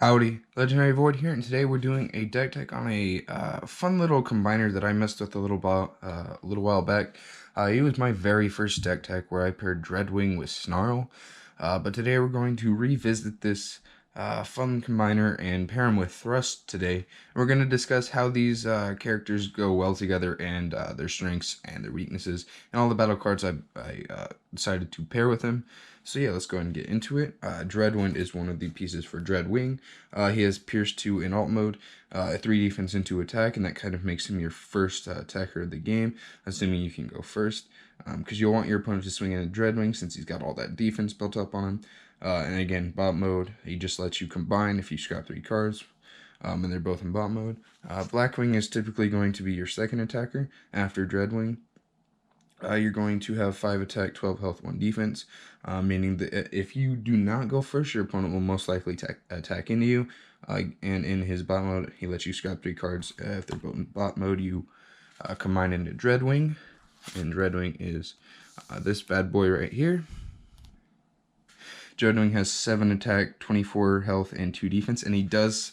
Howdy, Legendary Void here, and today we're doing a deck tech on a fun little combiner that I messed with a little while back. It was my very first deck tech where I paired Dreadwing with Snarl, but today we're going to revisit this fun combiner and pair them with Thrust today. We're going to discuss how these characters go well together and their strengths and their weaknesses, and all the battle cards I decided to pair with him. So yeah, let's go ahead and get into it. Dreadwind is one of the pieces for Dreadwing. He has Pierce 2 in alt mode, 3 defense into attack, and that kind of makes him your first attacker of the game, assuming you can go first. Because you'll want your opponent to swing in a Dreadwing since he's got all that defense built up on him. And again, bot mode, he just lets you combine if you scrap 3 cards. And they're both in bot mode. Blackwing is typically going to be your second attacker after Dreadwing. You're going to have 5 attack, 12 health, 1 defense, meaning that if you do not go first, your opponent will most likely attack into you. And in his bot mode, he lets you scrap 3 cards. If they're both in bot mode, you combine into Dreadwing, and Dreadwing is this bad boy right here. Dreadwing has 7 attack, 24 health, and 2 defense, and he does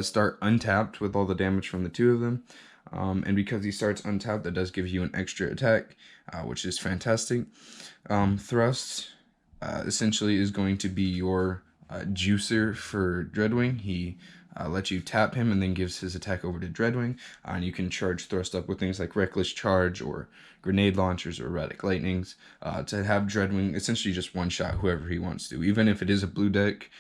start untapped with all the damage from the 2 of them. And because he starts untapped, that does give you an extra attack, which is fantastic. Thrust essentially is going to be your juicer for Dreadwing. He lets you tap him and then gives his attack over to Dreadwing. And you can charge Thrust up with things like Reckless Charge or Grenade Launchers or Erratic Lightnings to have Dreadwing essentially just one-shot whoever he wants to. Even if it is a blue deck,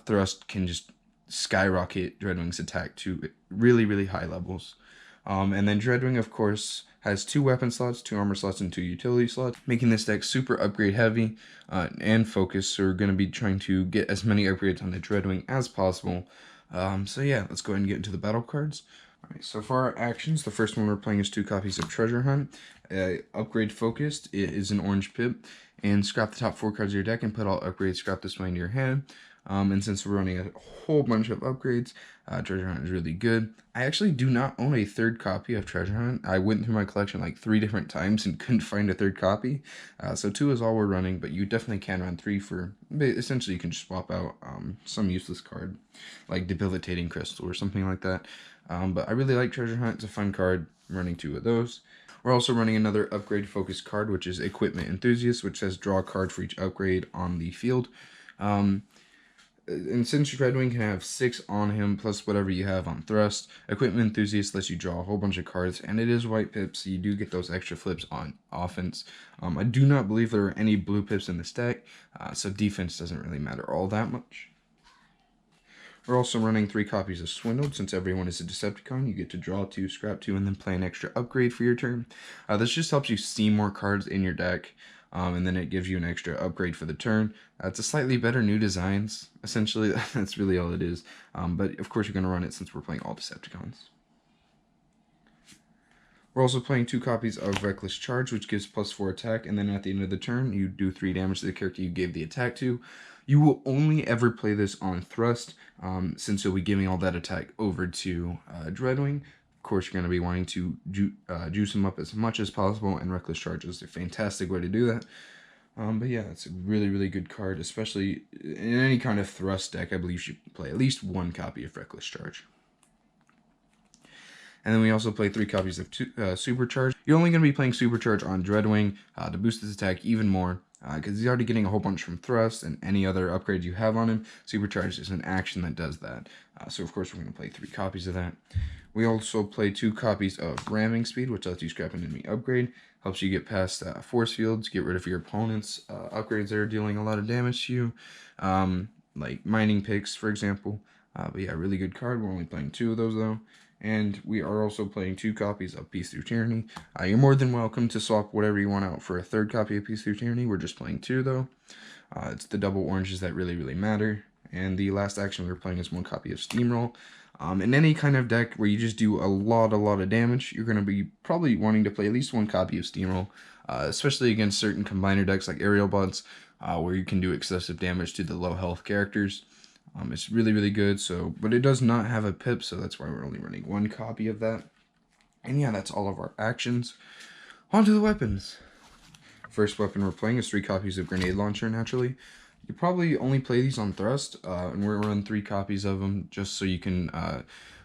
Thrust can just skyrocket Dreadwing's attack to really, really high levels. And then Dreadwing, of course, has 2 weapon slots, 2 armor slots, and 2 utility slots, making this deck super upgrade heavy and focused. So we're going to be trying to get as many upgrades on the Dreadwing as possible. So yeah, let's go ahead and get into the battle cards. Alright, so for our actions, the first one we're playing is 2 copies of Treasure Hunt. Upgrade focused, it is an orange pip, and scrap the top 4 cards of your deck and put all upgrades scrap this way into your hand. And since we're running a whole bunch of upgrades, Treasure Hunt is really good. I actually do not own a 3rd copy of Treasure Hunt. I went through my collection like 3 different times and couldn't find a 3rd copy. So 2 is all we're running, but you definitely can run 3 for, essentially you can just swap out some useless card, like Debilitating Crystal or something like that. But I really like Treasure Hunt. It's a fun card. I'm running 2 of those. We're also running another upgrade focused card, which is Equipment Enthusiast, which says draw a card for each upgrade on the field. And since Dreadwing can have 6 on him, plus whatever you have on Thrust, Equipment Enthusiast lets you draw a whole bunch of cards, and it is white pips, so you do get those extra flips on offense. I do not believe there are any blue pips in this deck, so defense doesn't really matter all that much. We're also running 3 copies of Swindled. Since everyone is a Decepticon, you get to draw 2, scrap 2, and then play an extra upgrade for your turn. This just helps you see more cards in your deck. And then it gives you an extra upgrade for the turn. It's a slightly better new designs, essentially. That's really all it is. But of course you're going to run it since we're playing all Decepticons. We're also playing 2 copies of Reckless Charge, which gives +4 attack, and then at the end of the turn, you do 3 damage to the character you gave the attack to. You will only ever play this on Thrust, since you'll be giving all that attack over to Dreadwing. Of course, you're going to be wanting to juice him up as much as possible, and Reckless Charge is a fantastic way to do that. But yeah, it's a really, really good card, especially in any kind of Thrust deck. I believe you should play at least 1 copy of Reckless Charge. And then we also play 3 copies of Supercharge. You're only going to be playing Supercharge on Dreadwing to boost his attack even more, because he's already getting a whole bunch from Thrust and any other upgrades you have on him. Supercharge is an action that does that. So of course we're going to play 3 copies of that. We also play 2 copies of Ramming Speed, which lets you scrap an enemy upgrade. Helps you get past force fields, get rid of your opponent's upgrades that are dealing a lot of damage to you. Like Mining Picks, for example. But yeah, really good card. We're only playing 2 of those though. And we are also playing 2 copies of Peace Through Tyranny. You're more than welcome to swap whatever you want out for a 3rd copy of Peace Through Tyranny. We're just playing 2 though. It's the double oranges that really, really matter. And the last action we're playing is 1 copy of Steamroll. In any kind of deck where you just do a lot of damage, you're going to be probably wanting to play at least 1 copy of Steamroll. Especially against certain combiner decks like Aerial Bots, where you can do excessive damage to the low health characters. It's really, really good, but it does not have a pip, so that's why we're only running 1 copy of that. And yeah, that's all of our actions. On to the weapons. First weapon we're playing is 3 copies of Grenade Launcher, naturally. You probably only play these on Thrust, and we're running 3 copies of them just so you can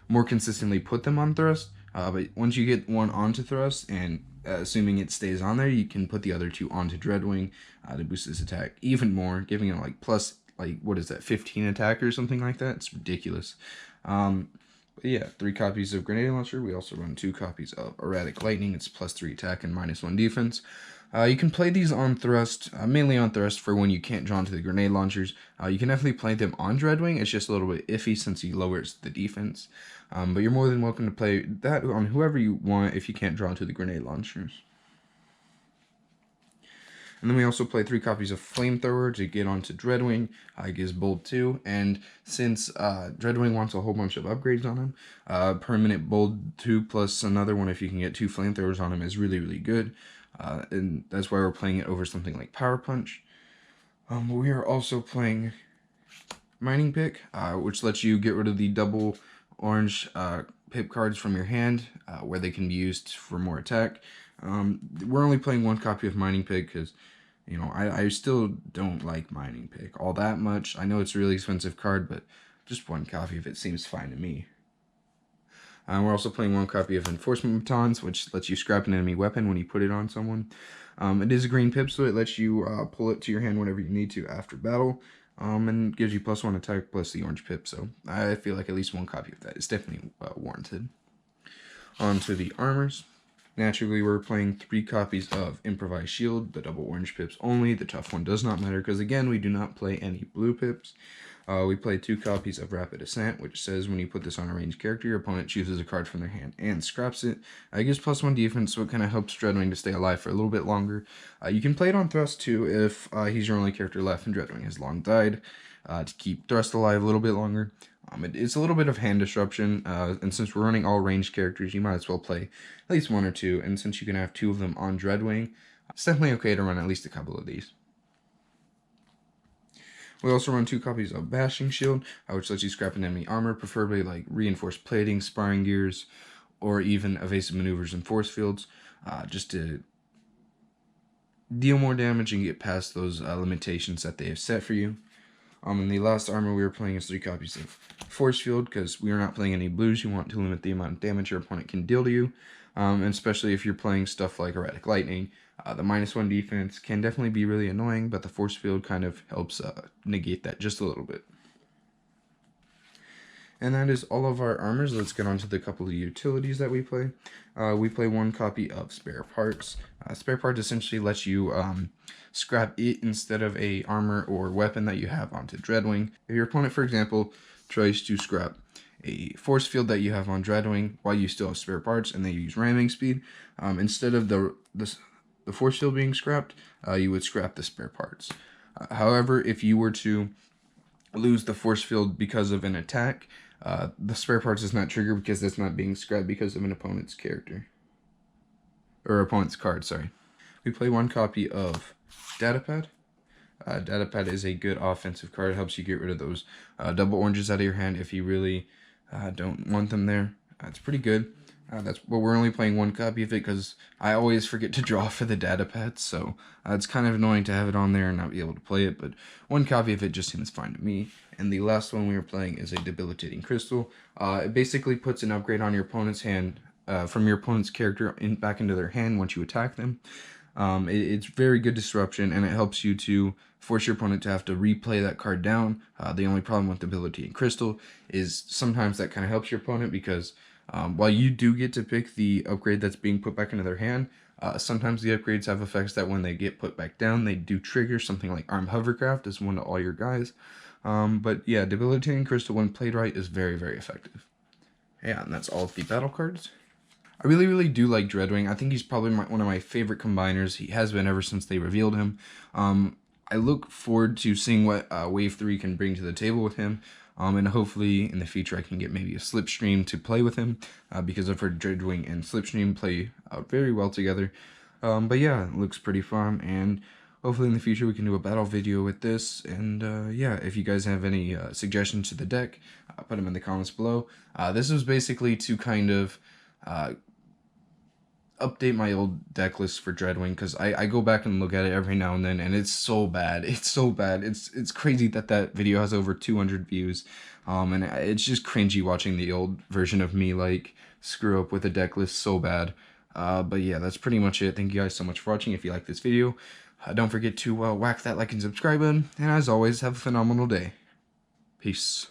more consistently put them on Thrust. But once you get one onto Thrust, and assuming it stays on there, you can put the other 2 onto Dreadwing to boost this attack even more, giving it like plus, like, what is that, 15 attack or something like that? It's ridiculous. But yeah, 3 copies of Grenade Launcher. We also run 2 copies of Erratic Lightning. It's plus 3 attack and minus 1 defense. You can play these on Thrust, mainly on Thrust for when you can't draw into the Grenade Launchers. You can definitely play them on Dreadwing. It's just a little bit iffy since he lowers the defense. But you're more than welcome to play that on whoever you want if you can't draw into the Grenade Launchers. And then we also play 3 copies of Flamethrower to get onto Dreadwing. It gives Bold 2, and since Dreadwing wants a whole bunch of upgrades on him, permanent Bold 2 plus another one if you can get 2 Flamethrowers on him is really, really good. And that's why we're playing it over something like Power Punch. We are also playing Mining Pick, which lets you get rid of the double orange pip cards from your hand, where they can be used for more attack. We're only playing 1 copy of Mining Pick because, you know, I still don't like Mining Pick all that much. I know it's a really expensive card, but just 1 copy of it seems fine to me. We're also playing 1 copy of Enforcement Batons, which lets you scrap an enemy weapon when you put it on someone. It is a green pip, so it lets you pull it to your hand whenever you need to after battle, and gives you plus 1 attack plus the orange pip, so I feel like at least 1 copy of that is definitely warranted. On to the armors. Naturally, we're playing 3 copies of Improvised Shield, the double orange pips only. The tough one does not matter because, again, we do not play any blue pips. We play 2 copies of Rapid Ascent, which says when you put this on a ranged character, your opponent chooses a card from their hand and scraps it. It gives plus 1 defense, so it kind of helps Dreadwing to stay alive for a little bit longer. You can play it on Thrust too if he's your only character left and Dreadwing has long died, to keep Thrust alive a little bit longer. It's a little bit of hand disruption, and since we're running all ranged characters, you might as well play at least 1 or 2, and since you can have 2 of them on Dreadwing, it's definitely okay to run at least a couple of these. We also run 2 copies of Bashing Shield, which lets you scrap an enemy armor, preferably like reinforced plating, sparring gears, or even evasive maneuvers and force fields, just to deal more damage and get past those limitations that they have set for you. And the last armor we were playing is 3 copies of Force Field, because we are not playing any blues. You want to limit the amount of damage your opponent can deal to you, and especially if you're playing stuff like Erratic Lightning. The minus 1 defense can definitely be really annoying, but the Force Field kind of helps negate that just a little bit. And that is all of our armors. Let's get on to the couple of utilities that we play. We play 1 copy of Spare Parts. Spare Parts essentially lets you scrap it instead of a armor or weapon that you have onto Dreadwing. If your opponent, for example, tries to scrap a force field that you have on Dreadwing while you still have spare parts and they use ramming speed, instead of the force field being scrapped, you would scrap the spare parts. However, if you were to lose the force field because of an attack, the spare parts does not trigger because it's not being scrapped because of an opponent's character. Or opponent's card, sorry. We play 1 copy of Datapad. Datapad is a good offensive card. It helps you get rid of those double oranges out of your hand if you really don't want them there. It's pretty good. But we're only playing 1 copy of it because I always forget to draw for the Datapad, so it's kind of annoying to have it on there and not be able to play it, but 1 copy of it just seems fine to me. And the last one we were playing is a Debilitating Crystal. It basically puts an upgrade on your opponent's hand, from your opponent's character back into their hand once you attack them. It's very good disruption, and it helps you to force your opponent to have to replay that card down. The only problem with Debilitating Crystal is sometimes that kind of helps your opponent because while you do get to pick the upgrade that's being put back into their hand, sometimes the upgrades have effects that when they get put back down, they do trigger. Something like Armed Hovercraft is one to all your guys. But yeah, Debilitating Crystal, when played right, is very, very effective. Yeah, and that's all of the battle cards. I really, really do like Dreadwing. I think he's probably one of my favorite combiners. He has been ever since they revealed him. I look forward to seeing what Wave 3 can bring to the table with him. And hopefully in the future I can get maybe a Slipstream to play with him, because I've heard Dreadwing and Slipstream play out very well together. But yeah, it looks pretty fun, and hopefully in the future we can do a battle video with this. And yeah, if you guys have any suggestions to the deck, put them in the comments below. This was basically to kind of update my old deck list for Dreadwing, because I go back and look at it every now and then, and it's so bad. It's so bad. It's crazy that that video has over 200 views, and it's just cringy watching the old version of me like screw up with a deck list so bad. But yeah, that's pretty much it. Thank you guys so much for watching. If you like this video, don't forget to whack that like and subscribe button, and as always, have a phenomenal day. Peace.